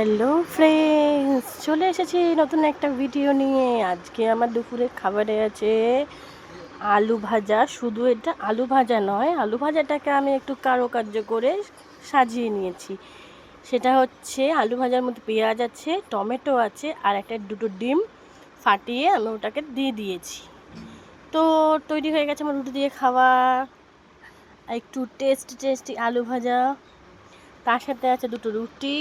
Hello friends, চলে এসেছি নতুন একটা ভিডিও নিয়ে। আজকে আমার দুপুরের খাবারে আছে আলু ভাজা। শুধু এটা আলু ভাজা নয়, আলু ভাজাটাকে আমি একটু কারুকার্য করে সাজিয়ে নিয়েছি। সেটা হচ্ছে আলু ভাজার মধ্যে পেঁয়াজ আছে, টমেটো আছে, আর দুটো ডিম ফাটিয়ে আমি ওটাকে দিয়ে দিয়েছি। তো তৈরি হয়ে গেছে আমার রুটি দিয়ে খাওয়া একটু টেস্টি আলু ভাজা। তার সাথে আছে দুটো রুটি,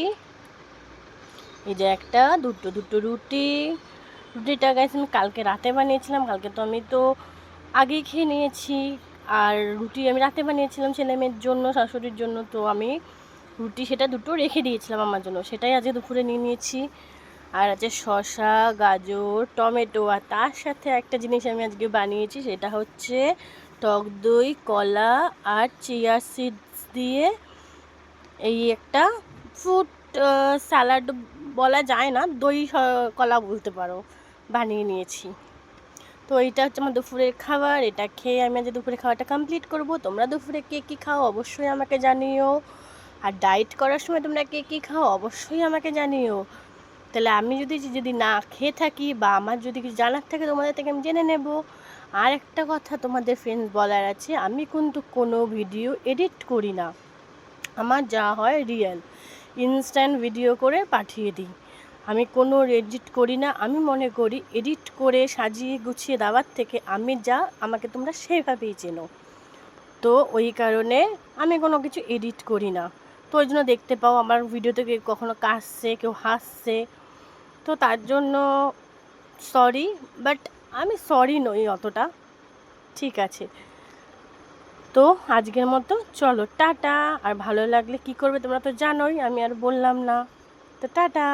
এই যে একটা দুটো রুটিটা গাইস আমি কালকে রাতে বানিয়েছিলাম। কালকে তো আমি আগেই খেয়ে নিয়েছি। আর রুটি আমি রাতে বানিয়েছিলাম ছেলে মেয়ের জন্য, শাশুড়ির জন্য। তো আমি রুটি সেটা দুটো রেখে দিয়েছিলাম আমার জন্য, সেটাই আজকে দুপুরে নিয়ে নিয়েছি। আর আছে শসা, গাজর, টমেটো, আর তার সাথে একটা জিনিস আমি আজকে বানিয়েছি, সেটা হচ্ছে টক দই, কলা আর চিয়া সিডস দিয়ে এই একটা ফ্রুট স্যালাড বলা যায় না, দই কলা বলতে পারো, বানিয়ে নিয়েছি। তো এইটা হচ্ছে আমার দুপুরের খাবার। এটা খেয়ে আমি আজ দুপুরের খাওয়াটা কমপ্লিট করব। তোমরা দুপুরে কে কী খাও অবশ্যই আমাকে জানিও। আর ডায়েট করার সময় তোমরা কে কী খাও অবশ্যই আমাকে জানিও। তাহলে আমি যদি না খেয়ে থাকি বা আমার যদি কিছু জানার থাকে তোমাদের থেকে আমি জেনে নেব। আর একটা কথা তোমাদের ফ্রেন্ডস বলার আছে, আমি কিন্তু কোনো ভিডিও এডিট করি না। আমার যা হয় রিয়েল ইনস্ট্যান্ট ভিডিও করে পাঠিয়ে দিই। আমি কোনো এডিট করি না। আমি মনে করি এডিট করে সাজিয়ে গুছিয়ে দেওয়ার থেকে আমি যা, আমাকে তোমরা সেভাবেই চেনো। তো ওই কারণে আমি কোনো কিছু এডিট করি না। তো ওই জন্য দেখতে পাও আমার ভিডিওতে কেউ কখনো কাশছে, কেউ হাসছে। তো তার জন্য সরি, বাট আমি সরি নই অতটা। ঠিক আছে, তো আজকের মতো চলো টাটা। আর ভালো লাগলে কি করবে তোমরা তো জানোই, আমি আর বললাম না। তো টাটা।